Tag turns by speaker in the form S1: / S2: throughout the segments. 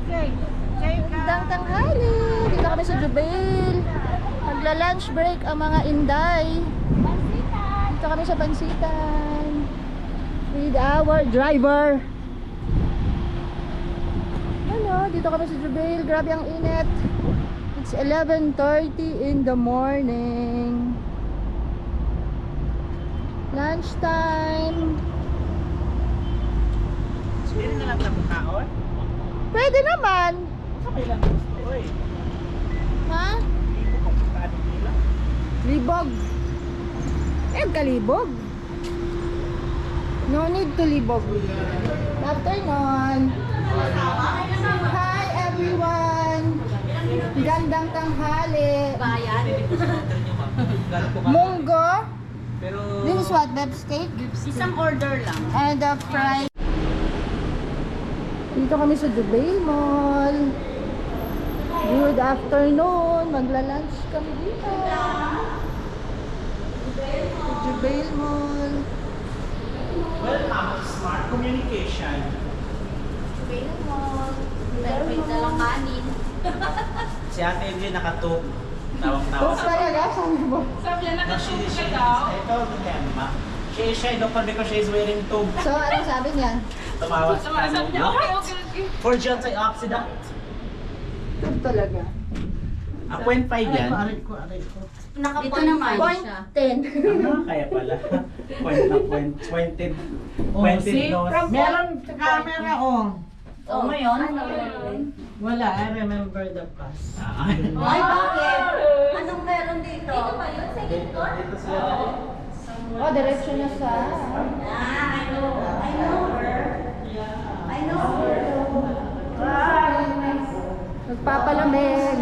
S1: Magandang tanghali. Dito kami sa Jubail. Magla-lunch break ang mga Inday. Dito kami sa Pansitan. With our driver. Ano, dito kami sa Jubail. Grabe ang init. It's 11:30 in the morning. Lunchtime.
S2: Pwede na lang tapong kaon?
S1: Pwede naman.
S2: Sabay lang gusto ko eh.
S1: Ha?
S2: Hindi ko kung kaano nila.
S1: Libog. Kalibog. No need to libog. Good afternoon. Hi everyone. Gandang tanghali.
S3: Bayan.
S1: Munggo.
S2: Pero...
S1: This is what? Beef steak?
S3: Isang order lang.
S1: And the fried. Dito kami sa Jubail Mall. Good afternoon. Magla-lunch kami dito. Jubail Mall.
S2: Welcome to Smart Communication.
S3: Jubail Mall. Pero may dalang kanin.
S2: Si Ate Elvie nakatog.
S1: Tapos
S2: Tawang-tawa.
S1: talaga, sabi mo.
S2: No, ito, Gemma. She is shy daw because she is wearing tube.
S1: So, anong sabi niya?
S2: Tumawa sa kaso. For antioxidant.
S1: Tube talaga.
S2: 0.5 yan.
S3: Dito naman siya.
S1: 10.
S2: Kaya pala. Point na point. Pointed. Pointed nose.
S4: Meron camera on.
S3: Oh, ngayon?
S4: Wala, I remember the past.
S3: Ay, bakit? Anong meron dito? Dito ba yun? Second floor?
S2: Dito sila.
S1: Oh, diretso na sa...
S3: I know. I know her. I know her.
S1: Magpapalamig.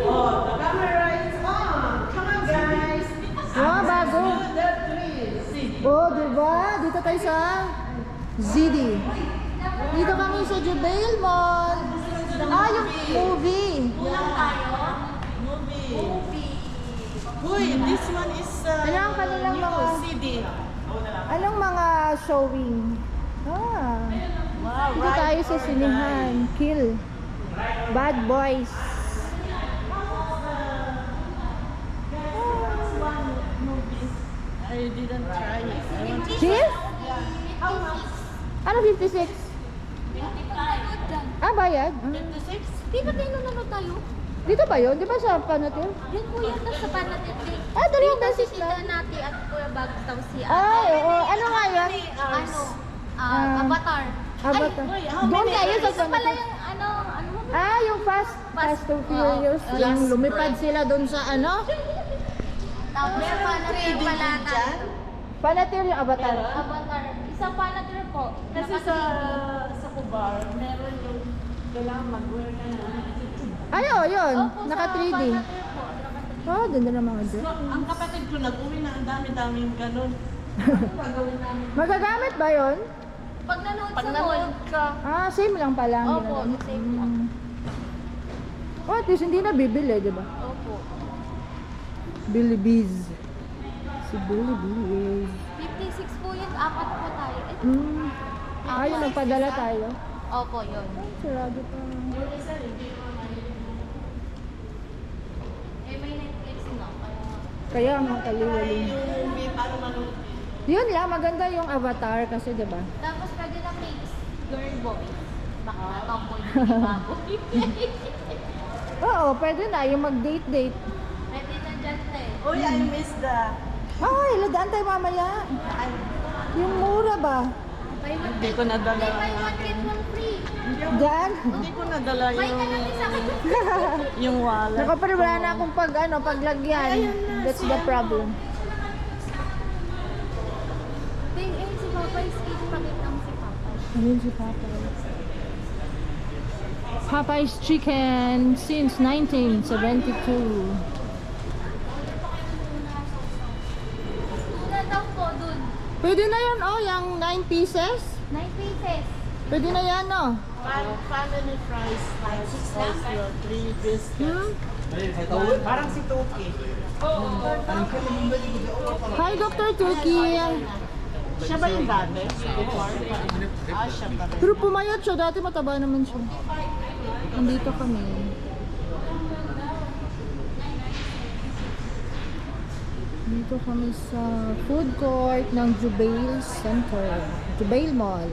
S4: Oh, the camera is on. Come on, guys.
S1: Oh, bago.
S4: The trees.
S1: Oh, diba? Dito tayo sa ZD. Dito kami sa Jubail Mall. Ah, yung movie.
S3: Kulang tayo.
S4: Movie. Uy, this one is
S1: Ano ang kanilang
S4: new
S1: mga...
S4: CD.
S1: Anong mga showing? Ah.
S4: Wow,
S1: Dito tayo sa sinihan. Kill. Bad Boys.
S4: I didn't try it. I want to
S1: Chief? Ano 56? Ah, bayad? Ah.
S4: 56.
S3: Di ba tayo nanonood tayo?
S1: Dito ba yun? Di ba sa Panatil?
S3: Yan po yan sa Panatit.
S1: Ah, dalawang beses
S3: Tita
S1: lang.
S3: natin at Kuya Bags daw si
S1: Ay, oo. Ano nga yan?
S3: Ano?
S1: Ah,
S3: Avatar.
S1: Avatar.
S4: Ay, how
S1: Doon
S4: many
S1: tayo sa
S3: Isa pala
S1: Panatil.
S3: yung ano ba?
S1: Ah, yung Fast and Furious.
S3: Oo.
S1: Yung lumipad sila doon sa ano?
S3: Tapos sa Panatit pala tayo.
S1: Panatil yung Avatar.
S3: Avatar. Isa Panatit po.
S4: Kasi sa Kubar, meron yung kailangan mag-wear ka na.
S1: Ay, oh, yun.
S3: Opo,
S1: Naka
S3: sa
S1: 3D.
S3: Panatit po.
S1: Oh, doon na mga dyan.
S4: Ang kapatid ko nag-uwi na ang dami-daming ganun.
S3: Gagawin namin.
S1: Magagamit ba yun?
S3: Pag nanood
S4: Pag
S3: sa mall.
S4: nanood ka,
S1: Ah, same lang pala. ang
S3: Opo,
S1: ginagawa.
S3: same lang.
S1: Oh, at least hindi na bibili, di ba?
S3: Opo.
S1: Billy Bees. Si Billy Bees.
S3: 56 po yun. Apat po tayo.
S1: Ayun, nagpadala tayo.
S3: Opo, yun.
S1: Sarado pa.
S3: Eh, may Netflix na.
S1: Kaya ang kaliwaling.
S4: movie para manood.
S1: Yun lang, maganda yung Avatar kasi, di ba?
S3: Tapos pwede na mix girl boy. Baka tomboy na baboy.
S1: Oo, pwede na. Yung mag-date-date.
S3: Pwede na dyan eh.
S4: Uy, I miss the...
S1: Ay, ladaan tayo mamaya. Yung mura ba?
S4: Hindi ko nadala.
S3: Buy one get one free.
S1: Diyan?
S4: Hindi ko nadala
S3: Buy ka lang din sa akin.
S4: yung wallet.
S1: Naku, pero wala na akong paglagyan. That's the problem.
S3: Ting, eh, si Papa is age pakita mo si Papa.
S1: Ayun si Popeyes. Popeyes Chicken since 1972.
S3: Una daw po dun.
S1: Pwede na yan, oh, yung 9 pieces.
S3: 9 pieces.
S1: Pwede na yan, oh.
S4: Family fries. Also, 3 biscuits.
S2: Parang si Toki.
S1: Hi, Dr. Turkey.
S4: Siya ba yung dati? Before? Ah, siya pa rin.
S1: Pero pumayat siya. Dati mataba naman siya. Nandito kami. Dito kami sa food court ng Jubail Center. Jubail Mall.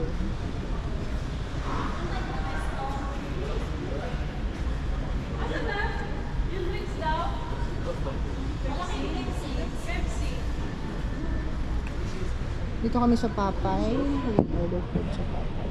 S1: Dito kami sa Papay. Order food sa Papay.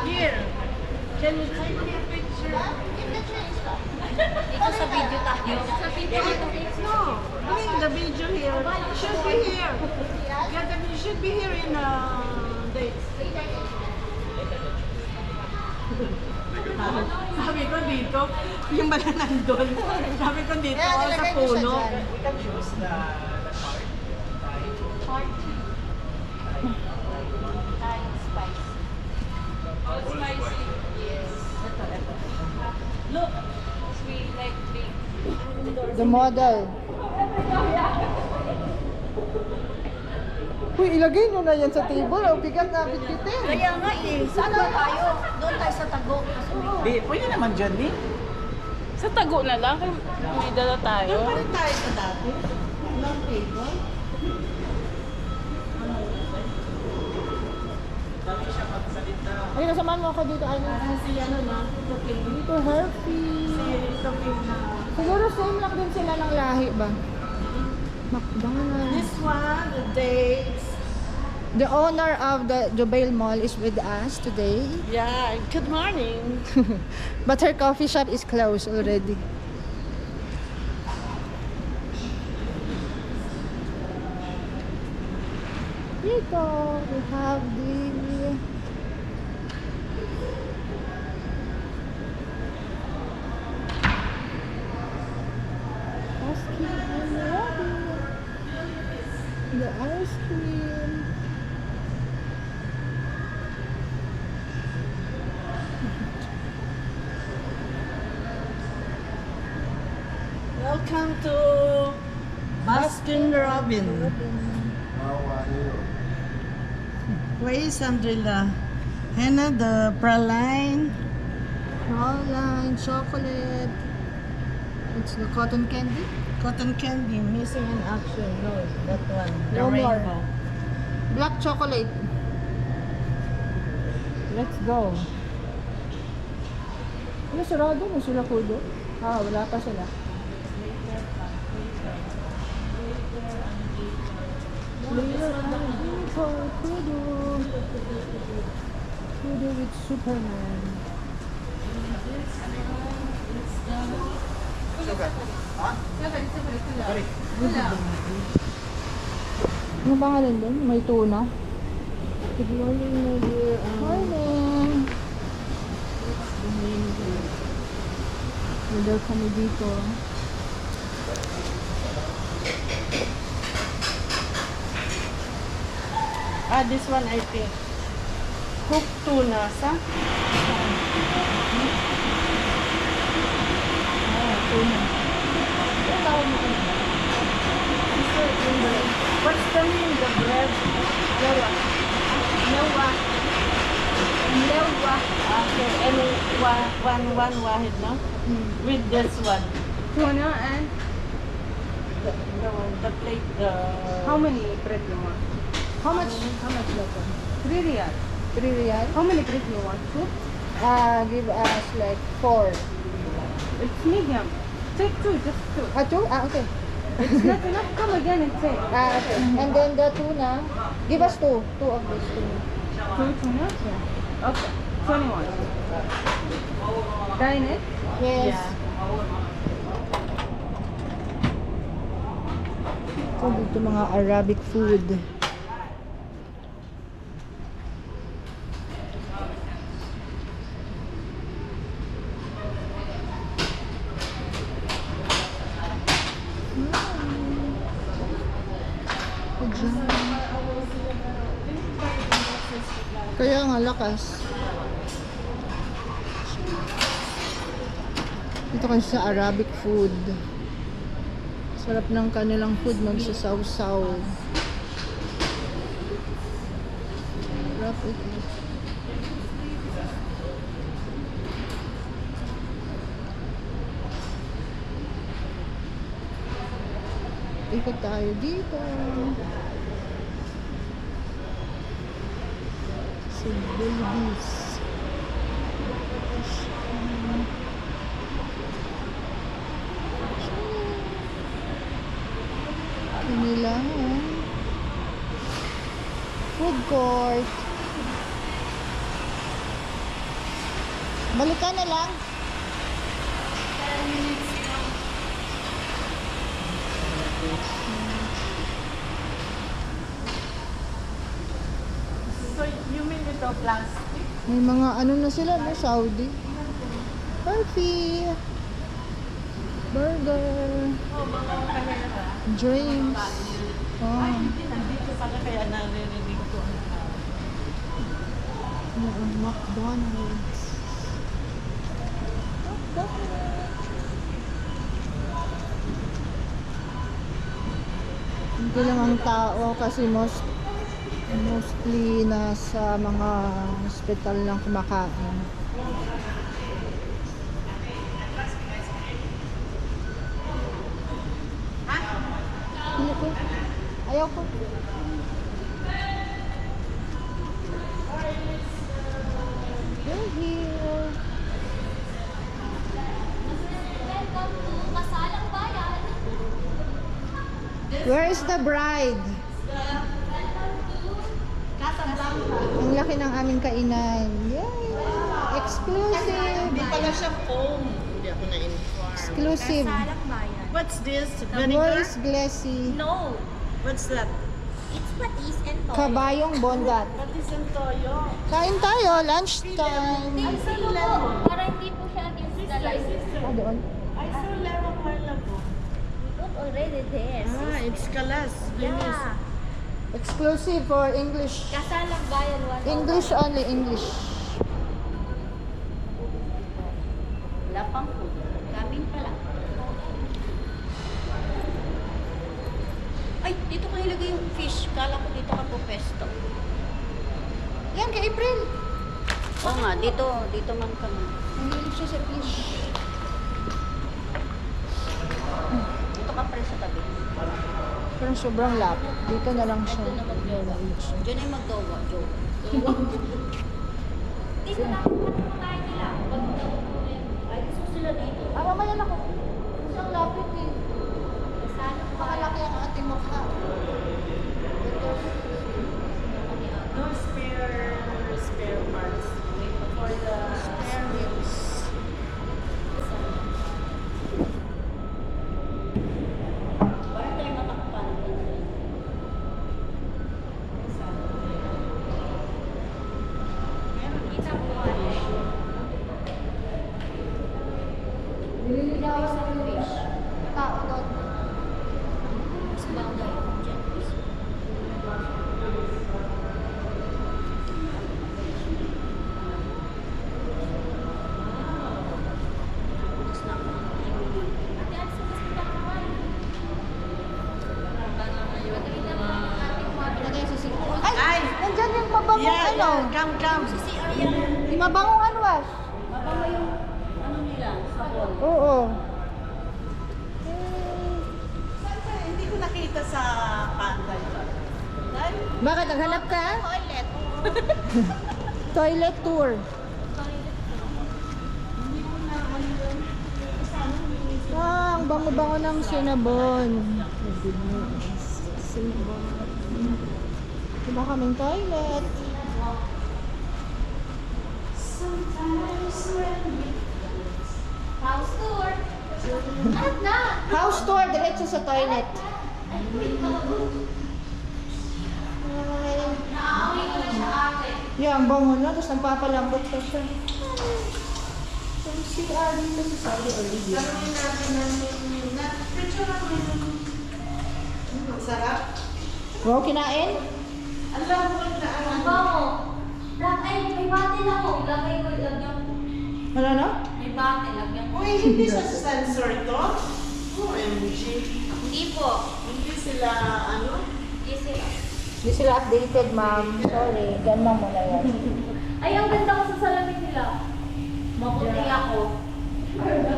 S4: Here. Can you take me a picture?
S3: Ito sa video tayo. Sa video
S4: No. Bring the video here. Should be here. Yeah, you should be here in dates. Sabi ko dito, yung bala nandun. Sabi ko dito,
S1: Kaya
S4: sa
S1: nilagay ko siya
S4: puno.
S1: dyan.
S2: We can choose the part.
S3: Thai spice.
S4: Look.
S3: Sweet like big.
S1: The model. Uy, ilagay nyo na yan sa table. Oh, bigat na bitbitin.
S3: Kaya nga eh, saan ba tayo? Doon tayo sa Tago. Kasi may
S2: Di, pwede naman dyan, di.
S5: Sa tago na lang, kaya may dala tayo.
S4: Doon pa rin tayo sa dati. Long table.
S1: Ay, nasamahan mo ako dito. Ano?
S4: Si ano na, Tupin.
S1: Dito, Herpy.
S4: Si Tupin na.
S1: Siguro same lang din sila ng lahi ba? McDonald's.
S4: This one, the dates.
S1: The owner of the Jubail Mall is with us today.
S4: Yeah, good morning.
S1: But her coffee shop is closed already. Dito, we have the Baskin and Robbins. The ice cream.
S4: Welcome to Baskin Robbins. Where is Andrilla? Hannah, the praline.
S1: Praline, chocolate. It's the cotton candy.
S4: Cotton candy, missing in action. No, that one. The
S1: No more.
S4: rainbow.
S1: Black chocolate. Let's go. Ano, sarado na sila kudo? Ah, wala pa sila. Later and for kudo. Kudo with Superman. Ano pangalan doon? May tuna.
S4: Good morning, my dear.
S1: Morning! Order kami dito.
S4: This one I think. Cooked tuna, sa?
S1: Tuna.
S4: What's the name? The bread?
S1: Lewa. Lewa. Lewa.
S4: Okay, and one wahid, no? With this one.
S5: Tuna and
S4: The one, the plate, the...
S5: how many bread you want?
S1: How much left?
S5: 3 riyal.
S1: 3 riyal?
S5: How many bread you want? 2?
S1: Give us like 4.
S5: It's medium. Take 2, just 2.
S1: 2? Okay.
S5: It's not enough. Come again and take.
S1: Okay. And then the tuna, give us 2. 2 of these 2.
S5: Two tuna? Yeah. Okay. 21. Kain it?
S1: Yes. Ito dito mga Arabic food. Kaya nga lakas. Dito kasi sa Arabic food. Sarap ng kanilang food, magsasaw-saw. Sarap ito. Ikot tayo dito. Si Babies. Kanilang food court. Balikan na lang.
S4: So you mean ito plastic?
S1: May mga ano na sila, no? Saudi. Coffee. Burger.
S4: Oh, mga kahera.
S1: Drinks. Oh.
S4: Nandito pala kaya naririnig ko.
S1: McDonald's. Hindi lang ang tao kasi mostly nasa mga hospital lang kumakain. Hindi ko. Ayaw ko. We're here.
S3: Welcome to Kasalang Bayan.
S1: Where is the bride? Ang laki ng aming kainan. Yay! Exclusive.
S4: Hindi pala siya foam. Hindi ako na-inform.
S1: Exclusive.
S3: Kasalang Bayan.
S4: What's this?
S1: Boy
S4: Vinegar?
S1: is glassy.
S3: No,
S4: What's that?
S3: it's patis and toyo.
S1: Kabayong bondat.
S4: Patis and toyo.
S1: Kain tayo, lunchtime.
S3: Ay, sino po? Para hindi po siya against the light.
S1: Ah, doon.
S4: I saw lemon while ago.
S3: Put already this.
S4: Ah, it's kalas. Venice.
S3: Yeah.
S1: Exclusive for English.
S3: Kasalang Bayan 1.
S1: English only, English.
S3: Wala pang food. Coming pala. Ay, dito ko nilagay yung fish. Kala ko dito ka po pesto.
S1: Yan, kay April.
S3: Oo nga, dito man kami.
S1: Mahilig siya sa fish.
S3: Dito ka pre sa tabi.
S1: Pero sobrang lapit. Dito na lang siya.
S3: Dito na magjowa. Diyan ay magjowa. Dito na tayo nila. Ay, gusto sila dito.
S1: Ah, mamaya na ko. Isang lapit eh.
S3: Kasalang
S1: Makalaki ang ating mukha. Ito.
S4: No spare parts. For the
S1: Spare ribs.
S3: Para tayo matakpan. Kita ko ano.
S1: Nililigawan sa fish. Tao doon.
S3: Mas bagay. Diyan, please. Mas na ako. Ate, alis mo sa pagkakaroon.
S1: Lagay sa sink. Ay! Nandyan yung mabangong
S4: Yeah,
S1: ano.
S4: yeah. Come.
S3: Si Ariel,
S1: Yung mabangong unwash.
S3: mabawa yung ano nila, sabon.
S1: Oo.
S4: Hindi ko nakita sa pantay. Ay,
S1: Bakit? Naghanap ka?
S3: Toilet.
S1: Toilet tour. Ah, ang bango-bango ng Cinnabon. My goodness. Cinnabon. Diba kaming toilet?
S3: House tour. Ano na?
S1: House tour, diretso sa toilet.
S3: Naamoy ko na siya ate.
S1: Yan, bango na. Tapos nagpapalambot pa siya. Yung CR dito sa Saudi Arabia.
S4: Sarap.
S1: Wow, kinain?
S4: Alam mo na
S3: Ang bango. Ay, may bate na ako. Lagay ko, lagyan ko.
S1: Ano na?
S3: May bate, lagyan ko.
S4: Uy, hindi sa sensor to? OMG.
S3: Hindi po.
S4: Hindi sila, ano?
S3: Hindi sila.
S1: Hindi sila updated, ma'am. Sorry. Ganun mo na yan.
S3: Ay, ang ganda ko sa salamin nila. Maputi ako.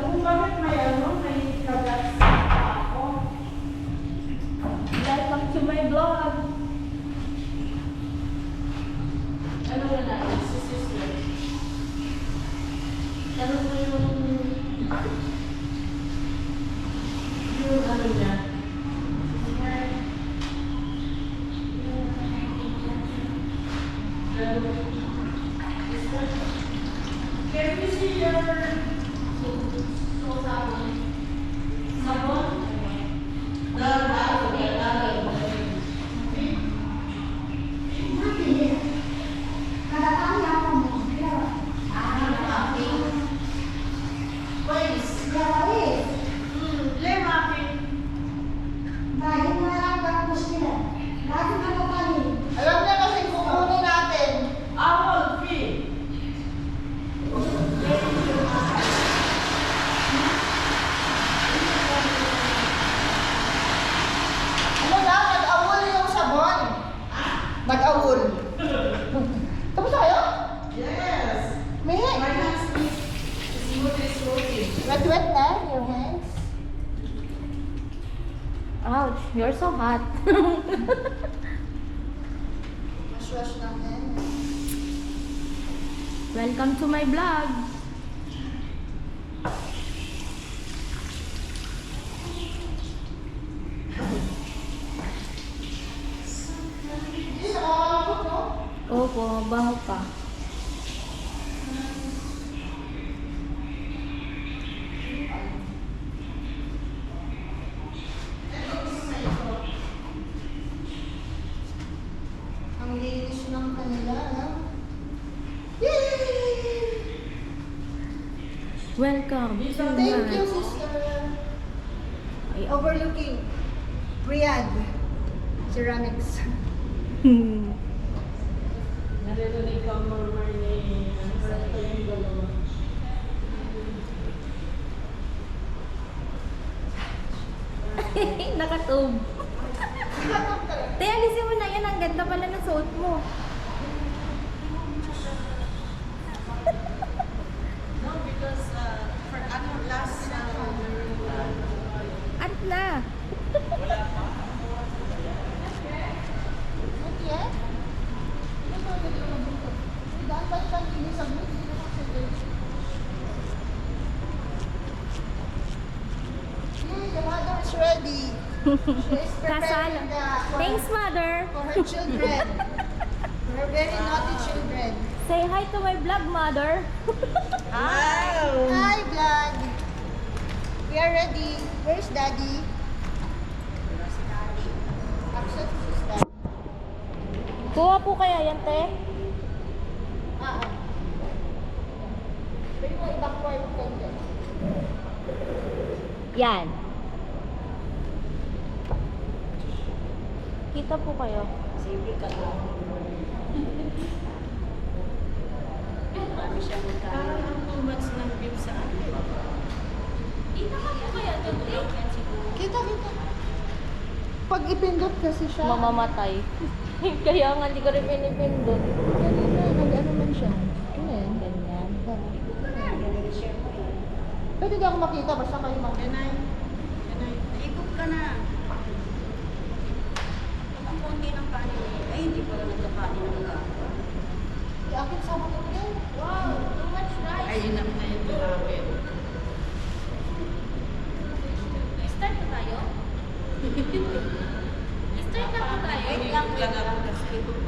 S4: Kung bakit may ano, may kagat ako.
S3: Welcome to my vlog.
S4: Ano wala? Si sister.
S3: Tanong mo yung...
S4: Yung ano niya. Can we see your sabon?
S1: Alam niya kasi kukunin natin. Ano na? Nag-awol yung sabon. Nag-awol. Tapos tayo?
S4: Yes.
S1: May
S4: My hands is smoothie.
S1: wet na your hands. Ouch, you're so hot. Wash ng hands.
S3: Welcome to my vlog.
S1: Hindi, nakakalapot, no?
S3: Opo, bango pa.
S1: Ang linis ng kanila, no? Yay!
S3: Welcome to
S1: Thank you,
S3: my...
S1: sister.
S3: Ay,
S1: Overlooking Riyadh Ceramics.
S4: Naririnig ka murmur ni ano pa yung dalawa.
S3: Nakatub. Te, alisin mo na yan. Ang ganda pala ng suot mo.
S4: No, because for ano last
S3: At na.
S1: Okay? Ano ba ito yung mabuto? Daan ba siyang inisag mo? Hindi naman sa the mother is ready. She is
S3: Kasala.
S1: preparing
S3: Thanks, mother.
S1: for her children. For her very naughty children.
S3: Say hi to my vlog, mother.
S1: Hi, vlog. We are ready. Where's daddy? Absent is daddy.
S3: Kuha po kaya yan, te?
S1: Pwede mo i-backward ko dyan.
S3: Yan. Kita po kayo.
S4: parang ang too much ng view sa ano.
S3: Kita ka po kaya doon, te?
S1: Kita, kita. Pag ipindot kasi siya.
S3: Mamamatay. Kaya nga, hindi ko rin pinipindot.
S1: Kanina, nag-ano man siya. Ano yan?
S3: Ganyan.
S1: Pwede di ako makita, basta kayo makita.
S4: Yanay, ikot ka na. Ang konti ng kanin ay hindi pala nagkakanin ng gapa.
S1: Akin sa mga yan.
S3: Wow, too much rice.
S4: Ay, inap na yung grabe.
S3: Start na tayo? Start na po tayo?
S4: Wait lang ako kasi ikot